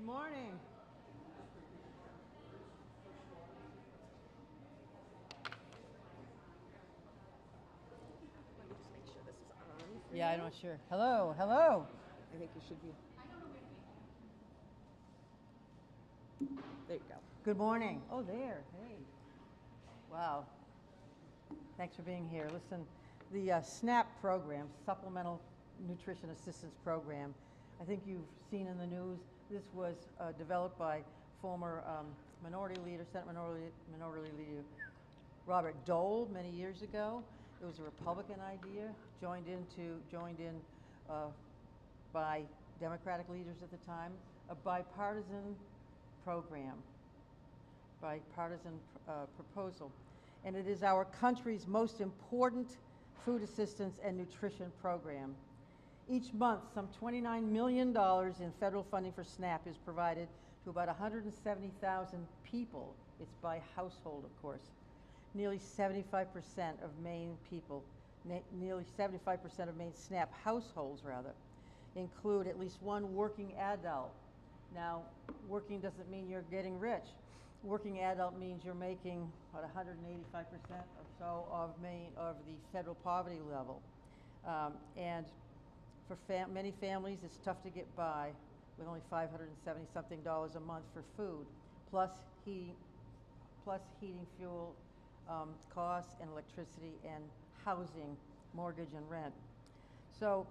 morning. Let me just make sure this is on. Yeah, I'm not sure. Hello, hello. I think you should be. There you go. Good morning. Oh, there. Hey. Wow. Thanks for being here. Listen, the SNAP program, Supplemental Nutrition Assistance Program, I think you've seen in the news, this was developed by former Minority Leader, Senate Minority Leader Robert Dole many years ago. It was a Republican idea, joined in by Democratic leaders at the time, a bipartisan program, bipartisan proposal. And it is our country's most important food assistance and nutrition program. Each month, some $29 million in federal funding for SNAP is provided to about 170,000 people. It's by household, of course. Nearly 75% of Maine people, nearly 75% of Maine SNAP households, rather, include at least one working adult. Now, working doesn't mean you're getting rich. Working adult means you're making about 185% or so of the federal poverty level. And for many families, it's tough to get by with only $570-something a month for food, plus heating fuel costs and electricity and housing, mortgage and rent. So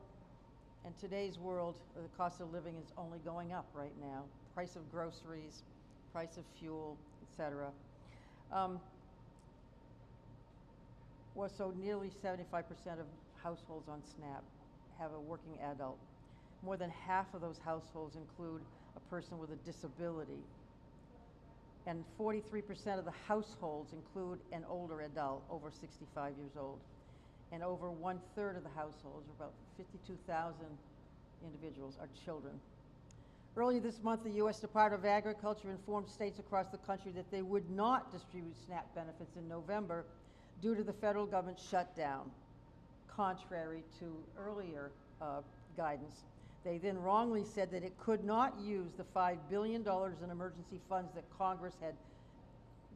in today's world, the cost of living is only going up right now. Price of groceries, price of fuel, etc. So nearly 75% of households on SNAP have a working adult. More than half of those households include a person with a disability. And 43% of the households include an older adult, over 65 years old. And over 1/3 of the households, or about 52,000 individuals, are children. Earlier this month, the U.S. Department of Agriculture informed states across the country that they would not distribute SNAP benefits in November due to the federal government shutdown, contrary to earlier guidance. They then wrongly said that it could not use the $5 billion in emergency funds that Congress had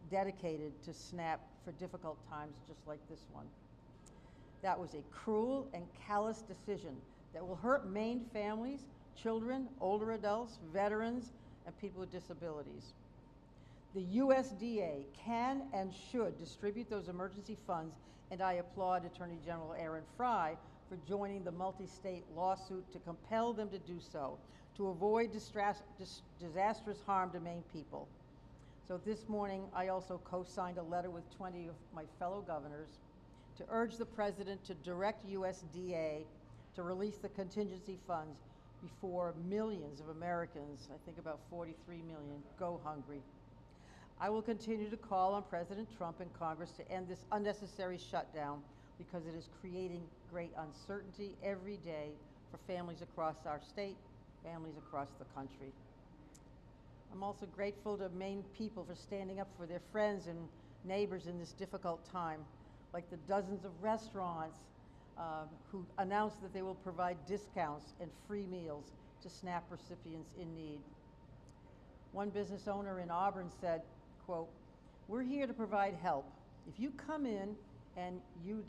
dedicated to SNAP for difficult times just like this one. That was a cruel and callous decision that will hurt Maine families, children, older adults, veterans, and people with disabilities. The USDA can and should distribute those emergency funds, and I applaud Attorney General Aaron Frey for joining the multi-state lawsuit to compel them to do so, to avoid disastrous harm to Maine people. So this morning, I also co-signed a letter with 20 of my fellow governors to urge the President to direct USDA to release the contingency funds before millions of Americans, I think about 43 million, go hungry. I will continue to call on President Trump and Congress to end this unnecessary shutdown because it is creating great uncertainty every day for families across our state, families across the country. I'm also grateful to Maine people for standing up for their friends and neighbors in this difficult time, like the dozens of restaurants who announced that they will provide discounts and free meals to SNAP recipients in need. One business owner in Auburn said, quote, "We're here to provide help. If you come in and you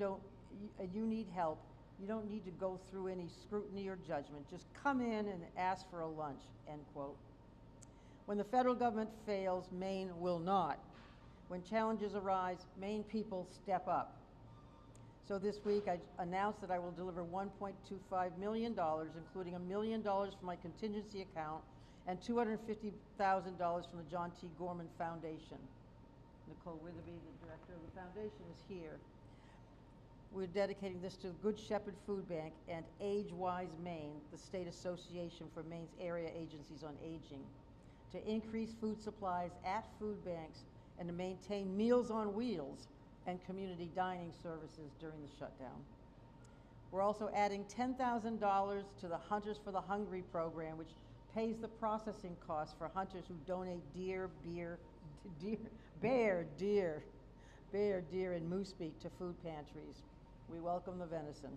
need help, you don't need to go through any scrutiny or judgment. Just come in and ask for a lunch," end quote. When the federal government fails, Maine will not. When challenges arise, Maine people step up. So this week, I announced that I will deliver $1.25 million, including $1 million from my contingency account and $250,000 from the John T. Gorman Foundation. Nicole Witherby, the director of the foundation, is here. We're dedicating this to Good Shepherd Food Bank and AgeWise Maine, the state association for Maine's area agencies on aging, to increase food supplies at food banks and to maintain Meals on Wheels and community dining services during the shutdown. We're also adding $10,000 to the Hunters for the Hungry program, which pays the processing costs for hunters who donate bear, deer, and moose meat to food pantries. We welcome the venison.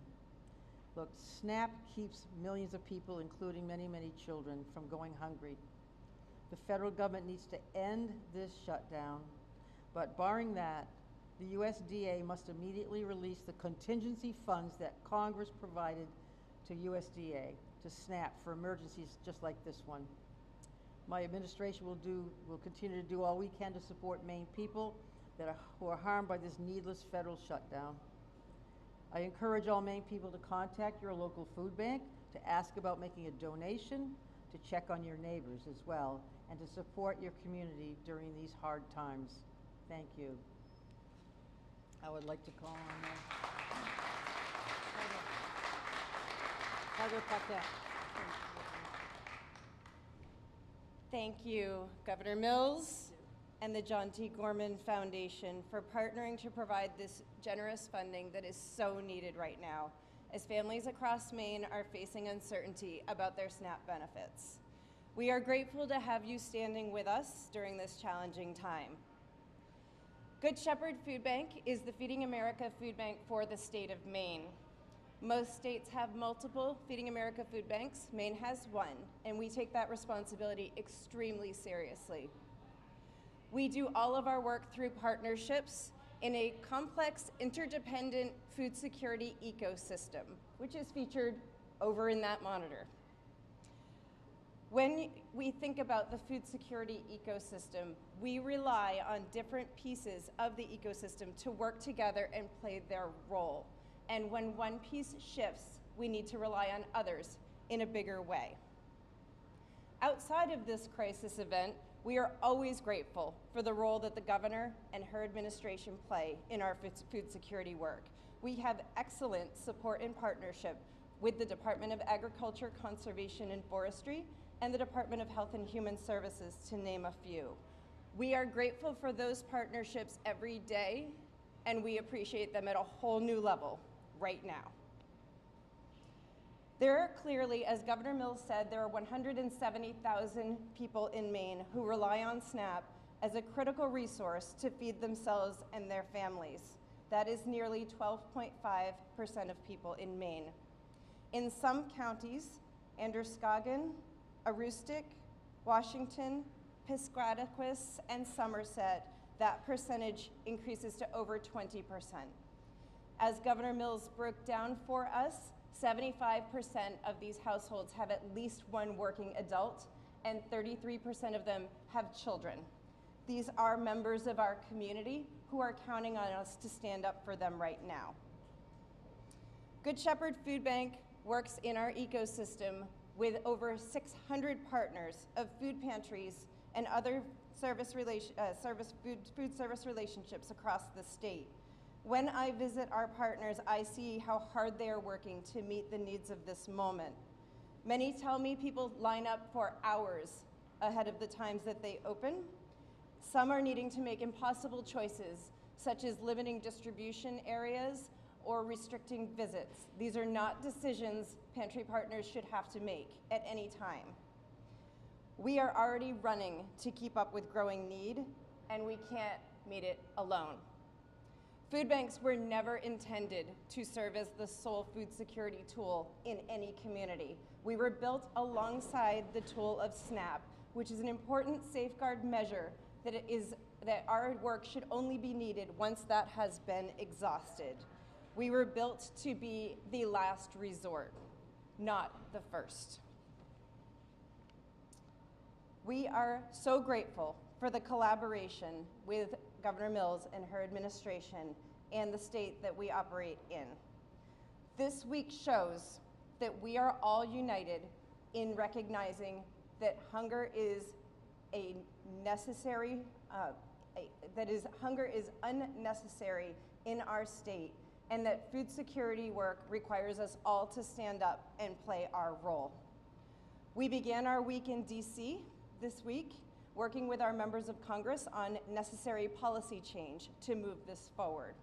Look, SNAP keeps millions of people, including many, many children, from going hungry. The federal government needs to end this shutdown, but barring that, the USDA must immediately release the contingency funds that Congress provided to USDA, to SNAP, for emergencies just like this one. My administration will continue to do all we can to support Maine people who are harmed by this needless federal shutdown. I encourage all Maine people to contact your local food bank, to ask about making a donation, to check on your neighbors as well, and to support your community during these hard times. Thank you. I would like to call on Heather Paquette. Thank you, Governor Mills and the John T. Gorman Foundation for partnering to provide this generous funding that is so needed right now, as families across Maine are facing uncertainty about their SNAP benefits. We are grateful to have you standing with us during this challenging time. Good Shepherd Food Bank is the Feeding America food bank for the state of Maine. Most states have multiple Feeding America food banks. Maine has one, and we take that responsibility extremely seriously. We do all of our work through partnerships in a complex, interdependent food security ecosystem, which is featured over in that monitor. When we think about the food security ecosystem, we rely on different pieces of the ecosystem to work together and play their role. And when one piece shifts, we need to rely on others in a bigger way. Outside of this crisis event, we are always grateful for the role that the governor and her administration play in our food security work. We have excellent support and partnership with the Department of Agriculture, Conservation, and Forestry, and the Department of Health and Human Services, to name a few. We are grateful for those partnerships every day, and we appreciate them at a whole new level right now. There are clearly, as Governor Mills said, there are 170,000 people in Maine who rely on SNAP as a critical resource to feed themselves and their families. That is nearly 12.5% of people in Maine. In some counties, Androscoggin, Aroostook, Washington, Piscataquis, and Somerset, that percentage increases to over 20%. As Governor Mills broke down for us, 75% of these households have at least one working adult, and 33% of them have children. These are members of our community who are counting on us to stand up for them right now. Good Shepherd Food Bank works in our ecosystem with over 600 partners of food pantries and other food service relationships across the state. When I visit our partners, I see how hard they are working to meet the needs of this moment. Many tell me people line up for hours ahead of the times that they open. Some are needing to make impossible choices, such as limiting distribution areas or restricting visits. These are not decisions pantry partners should have to make at any time. We are already running to keep up with growing need, and we can't meet it alone. Food banks were never intended to serve as the sole food security tool in any community. We were built alongside the tool of SNAP, which is an important safeguard measure that our work should only be needed once that has been exhausted. We were built to be the last resort, not the first. We are so grateful for the collaboration with Governor Mills and her administration and the state that we operate in. This week shows that we are all united in recognizing that hunger is hunger is unnecessary in our state, and that food security work requires us all to stand up and play our role. We began our week in DC this week, working with our members of Congress on necessary policy change to move this forward.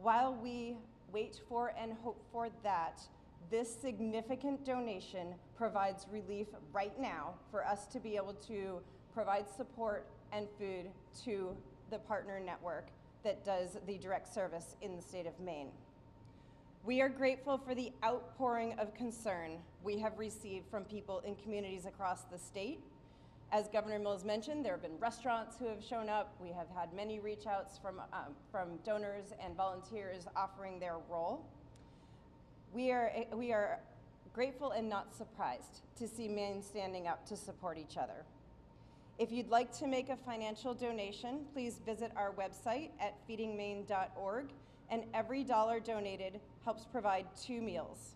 While we wait for and hope for that, this significant donation provides relief right now for us to be able to provide support and food to the partner network that does the direct service in the state of Maine. We are grateful for the outpouring of concern we have received from people in communities across the state, As Governor Mills mentioned, there have been restaurants who have shown up. We have had many reach outs from donors and volunteers offering their role. We are grateful and not surprised to see Maine standing up to support each other. If you'd like to make a financial donation, please visit our website at feedingmaine.org, and every dollar donated helps provide 2 meals.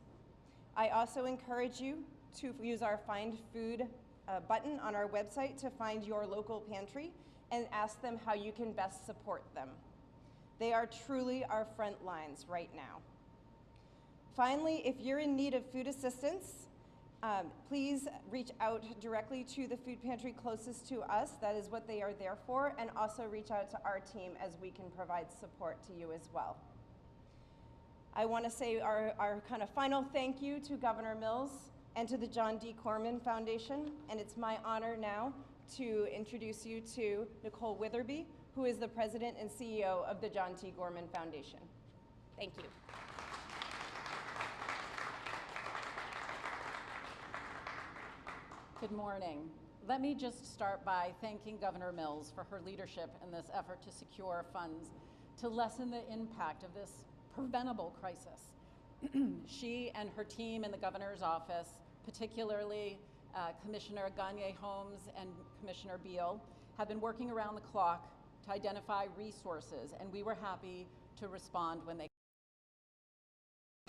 I also encourage you to use our Find Food button on our website to find your local pantry and ask them how you can best support them. They are truly our front lines right now. Finally, if you're in need of food assistance, please reach out directly to the food pantry closest to us. That is what they are there for, and also reach out to our team as we can provide support to you as well. I want to say our kind of final thank you to Governor Mills and to the John D. Corman Foundation, and it's my honor now to introduce you to Nicole Witherby, who is the President and CEO of the John T. Gorman Foundation. Thank you. Good morning. Let me just start by thanking Governor Mills for her leadership in this effort to secure funds to lessen the impact of this preventable crisis. She and her team in the governor's office, particularly Commissioner Gagne-Holmes and Commissioner Beal, have been working around the clock to identify resources, and we were happy to respond when they.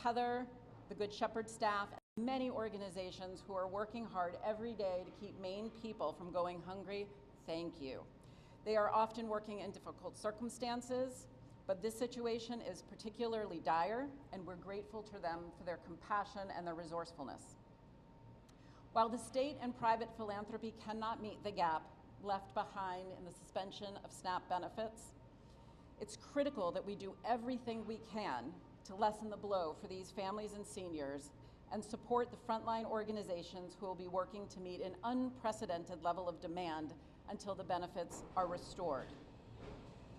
Heather, the Good Shepherd staff, and many organizations who are working hard every day to keep Maine people from going hungry, thank you. They are often working in difficult circumstances, but this situation is particularly dire, and we're grateful to them for their compassion and their resourcefulness. While the state and private philanthropy cannot meet the gap left behind in the suspension of SNAP benefits, it's critical that we do everything we can to lessen the blow for these families and seniors and support the frontline organizations who will be working to meet an unprecedented level of demand until the benefits are restored.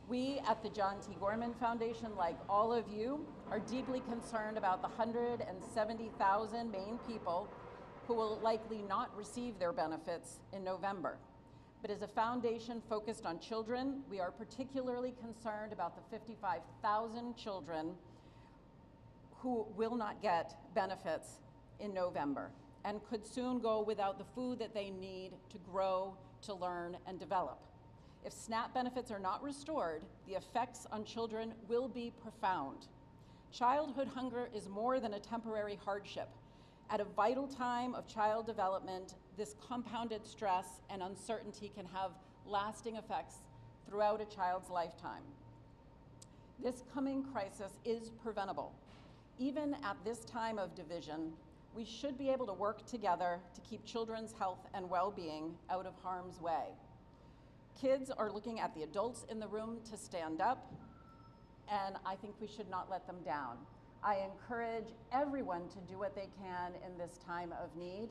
We at the John T. Gorman Foundation, like all of you, are deeply concerned about the 170,000 Maine people who will likely not receive their benefits in November. But as a foundation focused on children, we are particularly concerned about the 55,000 children who will not get benefits in November and could soon go without the food that they need to grow, to learn, and develop. If SNAP benefits are not restored, the effects on children will be profound. Childhood hunger is more than a temporary hardship. At a vital time of child development, this compounded stress and uncertainty can have lasting effects throughout a child's lifetime. This coming crisis is preventable. Even at this time of division, we should be able to work together to keep children's health and well-being out of harm's way. Kids are looking at the adults in the room to stand up, and I think we should not let them down. I encourage everyone to do what they can in this time of need.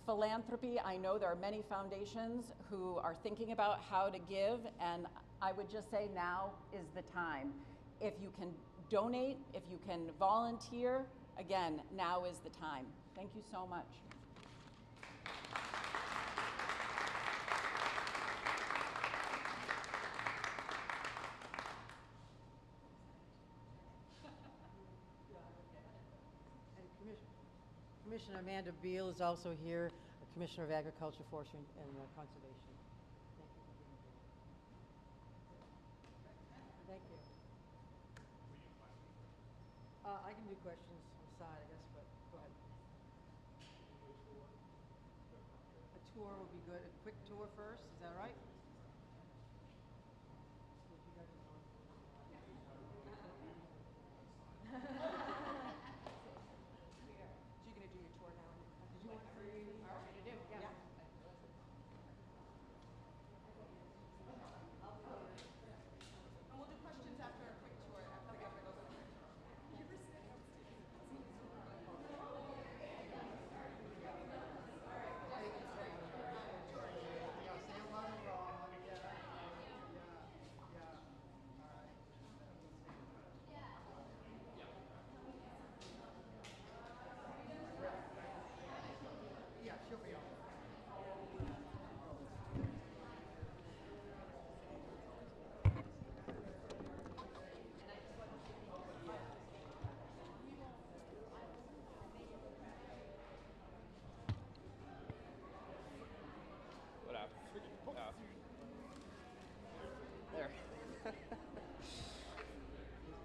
Philanthropy, I know there are many foundations who are thinking about how to give, and I would just say now is the time. If you can donate, if you can volunteer, again, now is the time. Thank you so much. Commissioner Amanda Beal is also here, Commissioner of Agriculture, Forestry, and Conservation. Thank you. I can do questions on the side, I guess, but go ahead. A tour would be good. A quick tour first, is that right?